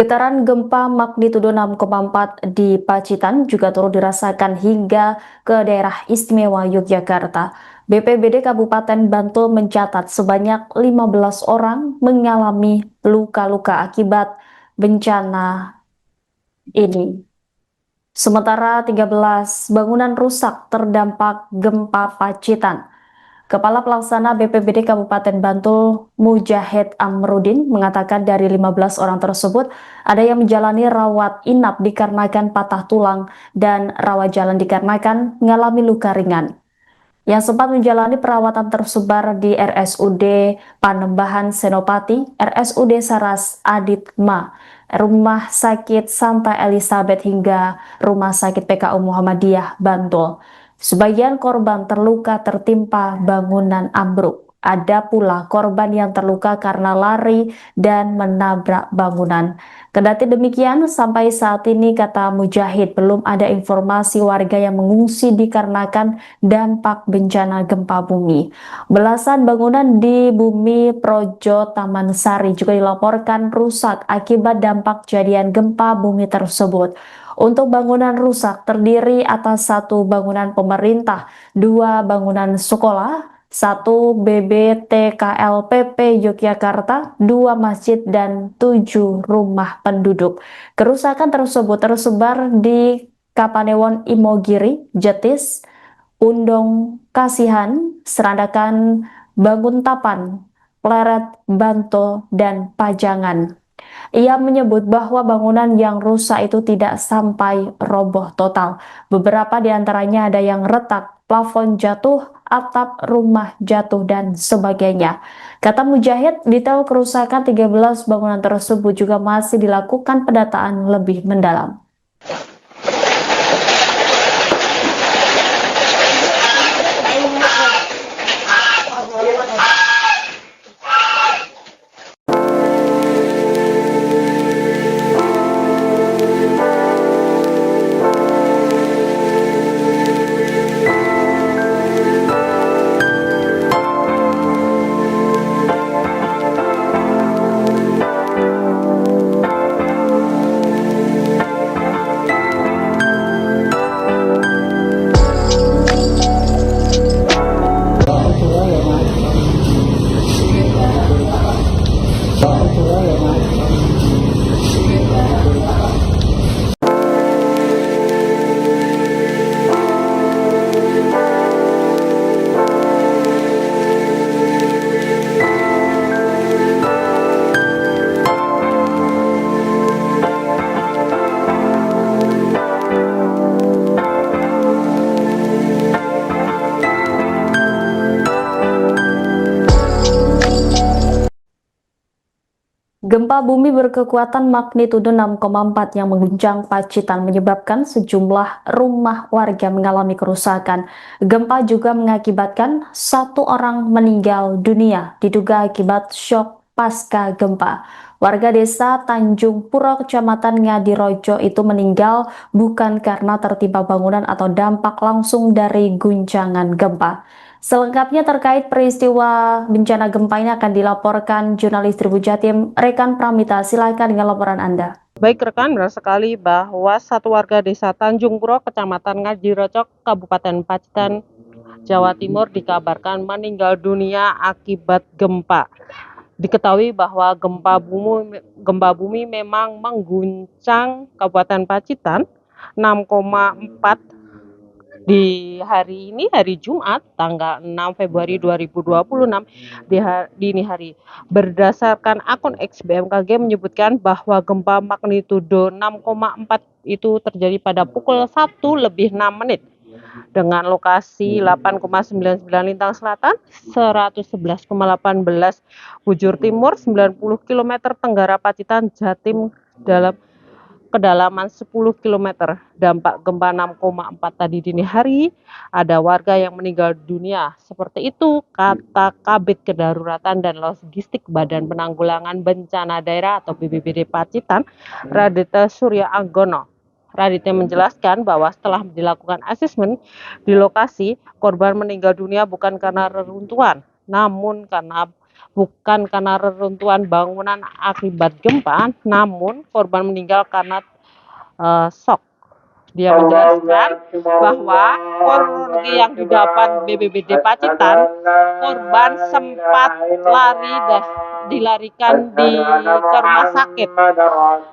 Getaran gempa magnitudo 6,4 di Pacitan juga turut dirasakan hingga ke daerah istimewa Yogyakarta. BPBD Kabupaten Bantul mencatat sebanyak 15 orang mengalami luka-luka akibat bencana ini. Sementara 13 bangunan rusak terdampak gempa Pacitan. Kepala Pelaksana BPBD Kabupaten Bantul, Mujahid Amrudin, mengatakan dari 15 orang tersebut, ada yang menjalani rawat inap dikarenakan patah tulang dan rawat jalan dikarenakan mengalami luka ringan. Yang sempat menjalani perawatan tersebar di RSUD Panembahan Senopati, RSUD Saras Aditma, Rumah Sakit Santa Elizabeth hingga Rumah Sakit PKU Muhammadiyah Bantul. Sebagian korban terluka tertimpa bangunan ambruk. Ada pula korban yang terluka karena lari dan menabrak bangunan. Kendati demikian, sampai saat ini, kata Mujahid, belum ada informasi warga yang mengungsi dikarenakan dampak bencana gempa bumi. Belasan bangunan di Bumi Projo Taman Sari juga dilaporkan rusak akibat dampak kejadian gempa bumi tersebut. Untuk bangunan rusak terdiri atas satu bangunan pemerintah, dua bangunan sekolah, satu BBTKLPP Yogyakarta, dua masjid, dan 7 rumah penduduk. Kerusakan tersebut tersebar di Kapanewon Imogiri, Jetis, Undong Kasihan, Serandakan Banguntapan, Pleret, Bantul, dan Pajangan. Ia menyebut bahwa bangunan yang rusak itu tidak sampai roboh total. Beberapa di antaranya ada yang retak, plafon jatuh, atap rumah jatuh, dan sebagainya. Kata Mujahid, detail kerusakan 13 bangunan tersebut juga masih dilakukan pendataan lebih mendalam. Gempa bumi berkekuatan magnitudo 6,4 yang mengguncang Pacitan menyebabkan sejumlah rumah warga mengalami kerusakan. Gempa juga mengakibatkan satu orang meninggal dunia, diduga akibat syok pasca gempa. Warga desa Tanjung Puro, Kecamatan Ngadirojo itu meninggal bukan karena tertimpa bangunan atau dampak langsung dari guncangan gempa. Selengkapnya terkait peristiwa bencana gempa ini akan dilaporkan jurnalis Tribun Jatim, Rekan Pramita. Silakan dengan laporan Anda. Baik rekan, benar sekali bahwa satu warga desa Tanjung Puro, Kecamatan Ngadirojo, Kabupaten Pacitan, Jawa Timur dikabarkan meninggal dunia akibat gempa. Diketahui bahwa gempa bumi memang mengguncang Kabupaten Pacitan 6,4 di hari ini, hari Jumat, tanggal 6 Februari 2026 dini hari. Berdasarkan akun X BMKG menyebutkan bahwa gempa magnitudo 6,4 itu terjadi pada pukul 1:06 dengan lokasi 8,99 Lintang Selatan, 111,18 bujur timur, 90 km tenggara Pacitan, Jatim, dalam kedalaman 10 km. Dampak gempa 6,4 tadi dini hari, ada warga yang meninggal dunia. Seperti itu kata Kabid Kedaruratan dan Logistik Badan Penanggulangan Bencana Daerah atau BPBD Pacitan, Radita Surya Anggono. Raditya menjelaskan bahwa setelah dilakukan asesmen di lokasi, korban meninggal dunia bukan karena reruntuhan, namun karena bukan karena reruntuhan bangunan akibat gempa, namun korban meninggal karena shock. Dia menjelaskan bahwa kronologi yang didapat BPBD Pacitan, korban sempat dilarikan ke rumah sakit.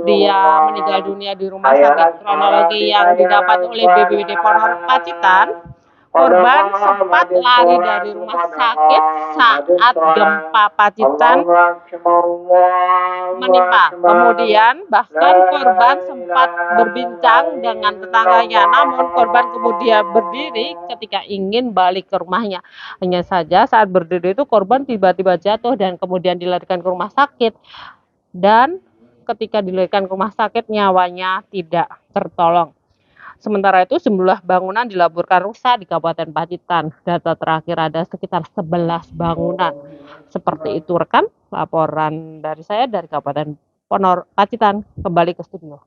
Dia meninggal dunia di rumah sakit. Kronologi yang didapat oleh BPBD Ponor Pacitan, korban sempat lari dari rumah sakit saat gempa Pacitan menimpa. Kemudian bahkan korban sempat berbincang dengan tetangganya, namun korban kemudian berdiri ketika ingin balik ke rumahnya. Hanya saja saat berdiri itu korban tiba-tiba jatuh dan kemudian dilarikan ke rumah sakit. Dan ketika dilarikan ke rumah sakit nyawanya tidak tertolong. Sementara itu sejumlah bangunan dilaporkan rusak di Kabupaten Pacitan. Data terakhir ada sekitar 11 bangunan. Seperti itu rekan, laporan dari saya dari Kabupaten Ponor Pacitan. Kembali ke studio.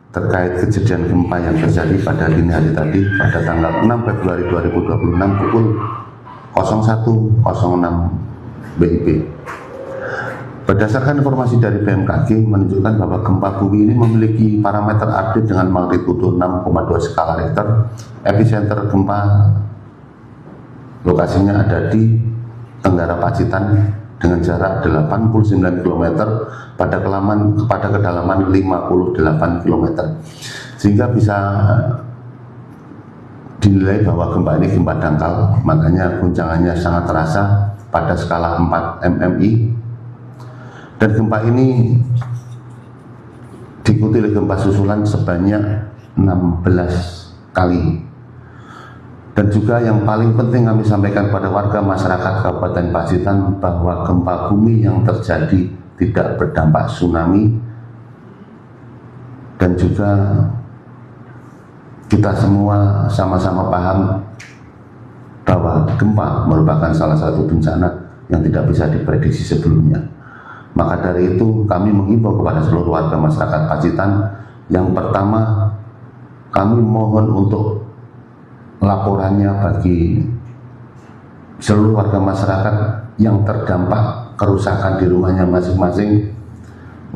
Terkait kejadian gempa yang terjadi pada dini hari tadi pada tanggal 6 Februari 2026 pukul 01.06 WIB. Berdasarkan informasi dari BMKG menunjukkan bahwa gempa bumi ini memiliki parameter update dengan magnitudo 6,2 skala Richter. Epicenter gempa lokasinya ada di Tenggara Pacitan dengan jarak 89 km pada kedalaman 58 km, sehingga bisa dinilai bahwa gempa ini gempa dangkal, makanya guncangannya sangat terasa pada skala 4 MMI. Dan gempa ini diikuti oleh gempa susulan sebanyak 16 kali. Dan juga yang paling penting kami sampaikan pada warga masyarakat Kabupaten Pacitan bahwa gempa bumi yang terjadi tidak berdampak tsunami, dan juga kita semua sama-sama paham bahwa gempa merupakan salah satu bencana yang tidak bisa diprediksi sebelumnya. Maka dari itu kami mengimbau kepada seluruh warga masyarakat Pacitan, yang pertama kami mohon untuk laporannya bagi seluruh warga masyarakat yang terdampak kerusakan di rumahnya masing-masing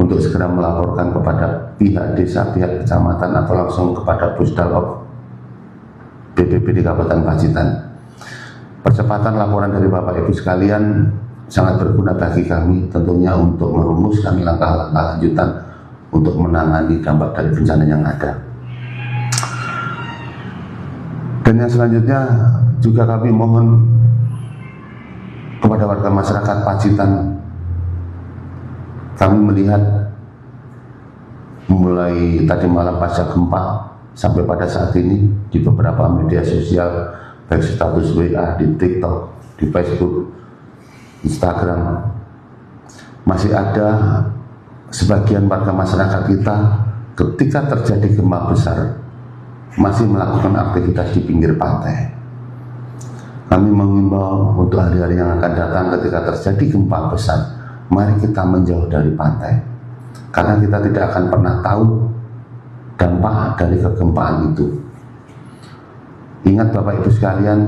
untuk segera melaporkan kepada pihak desa, pihak kecamatan, atau langsung kepada Pusdalop BPBD Kabupaten Pacitan. Percepatan laporan dari Bapak Ibu sekalian sangat berguna bagi kami, tentunya untuk merumuskan langkah-langkah lanjutan untuk menangani dampak dari bencana yang ada. Dan yang selanjutnya juga kami mohon kepada warga masyarakat Pacitan, kami melihat mulai tadi malam pasca gempa sampai pada saat ini di beberapa media sosial, baik status WA, di TikTok, di Facebook, Instagram, masih ada sebagian warga masyarakat kita ketika terjadi gempa besar masih melakukan aktivitas di pinggir pantai. Kami mengimbau untuk hari-hari yang akan datang ketika terjadi gempa besar, mari kita menjauh dari pantai, karena kita tidak akan pernah tahu dampak dari kegempaan itu. Ingat Bapak Ibu sekalian,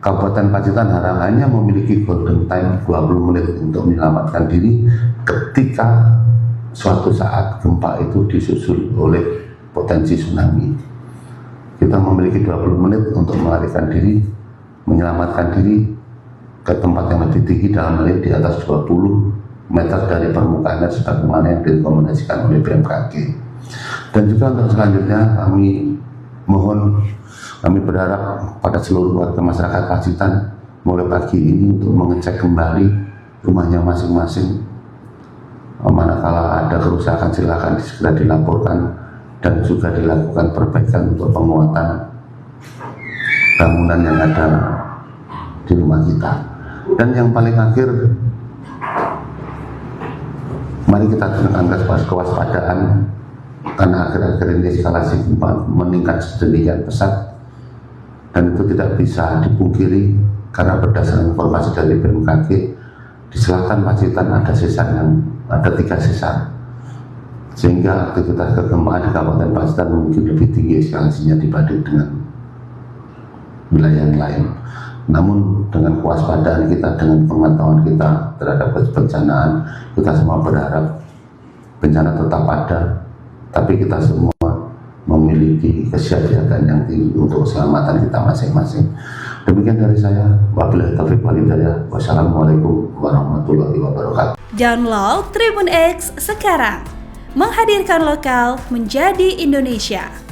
Kabupaten Pacitan hanya memiliki golden time 20 menit untuk menyelamatkan diri ketika suatu saat gempa itu disusul oleh potensi tsunami. Kita memiliki 20 menit untuk melarikan diri, menyelamatkan diri ke tempat yang lebih tinggi, dalam hal ini di atas 20 meter dari permukaan sebagaimana yang direkomendasikan oleh BMKG. Dan juga untuk selanjutnya kami berharap pada seluruh warga masyarakat Pacitan mulai pagi ini untuk mengecek kembali rumahnya masing-masing. Manakala ada kerusakan silakan segera dilaporkan, dan juga dilakukan perbaikan untuk penguatan bangunan yang ada di rumah kita. Dan yang paling akhir, mari kita tekankan kewaspadaan, karena akhir-akhir ini eskalasi gempa meningkat sedemikian pesat, dan itu tidak bisa dipungkiri karena berdasarkan informasi dari BMKG di selatan Pacitan ada 3 sesar, sehingga aktivitas kegempaan di Kabupaten Pacitan mungkin lebih tinggi eskalasinya dibanding dengan wilayah yang lain. Namun dengan kewaspadaan kita, dengan pengetahuan kita terhadap kebencanaan, kita semua berharap bencana tetap ada, tapi kita semua memiliki kesiapsiagaan yang tinggi untuk keselamatan kita masing-masing. Demikian dari saya. Wabillahi taufiq wal hidayah. Wassalamualaikum warahmatullahi wabarakatuh. Download Tribun X sekarang, menghadirkan lokal menjadi Indonesia.